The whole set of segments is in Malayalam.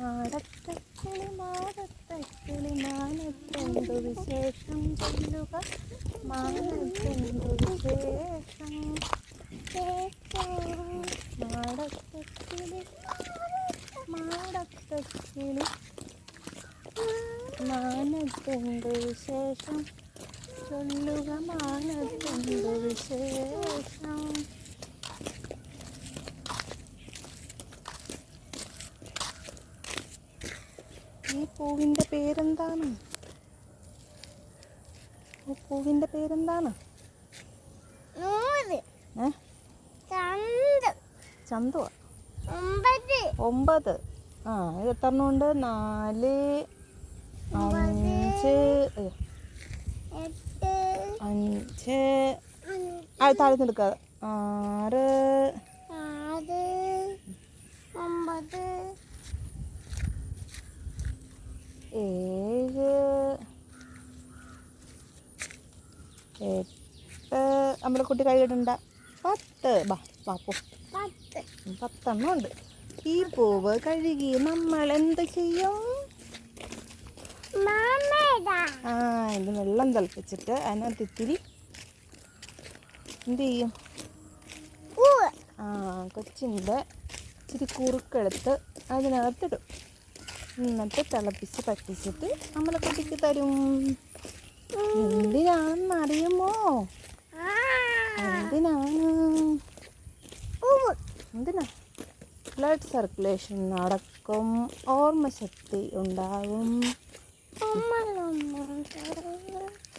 മാടത്തക്കിളി മാടത്തക്കിളി മാനത്തെന്തു വിശേഷം ചൊല്ലുക മാനത്തെന്തു വിശേഷം മാടത്തക്കിളി മാടത്തക്കിളി മാനത്തെന്തു വിശേഷം ചൊല്ലുക മാനത്തെന്തു വിശേഷം. ഈ പൂവിൻ്റെ പേരെന്താണ്? ഈ പൂവിൻ്റെ പേരെന്താണ്? ചന്തുവ. 9. ആ ഇത് എത്രണ്ണം ഉണ്ട്? 4 5 അത് താഴെ എടുക്കാതെ 6 9 7 8 നമ്മുടെ കുട്ടി കൈയിടണ്ട 10. ബാപ്പു 10 എണ്ണം ഉണ്ട്. ഈ പൂവ് കഴുകി നമ്മൾ എന്ത് ചെയ്യും? ഇത് വെള്ളം തിളപ്പിച്ചിട്ട് അതിനകത്ത് ഇത്തിരി എന്ത് ചെയ്യും? കൊച്ചിൻ്റെ ഇച്ചിരി കുറുക്കെടുത്ത് അതിനകത്തിടും. എന്നിട്ട് തിളപ്പിച്ച് പറ്റിച്ചിട്ട് നമ്മളെ കുട്ടിക്ക് തരും. എന്തിനാണെന്ന് അറിയുമോ? എന്തിനാ? ബ്ലഡ് സർക്കുലേഷൻ നടക്കും, ഓർമ്മശക്തി ഉണ്ടാകും.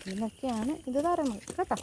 ഇതിനൊക്കെയാണ് ഇത് തരണത് കേട്ടോ.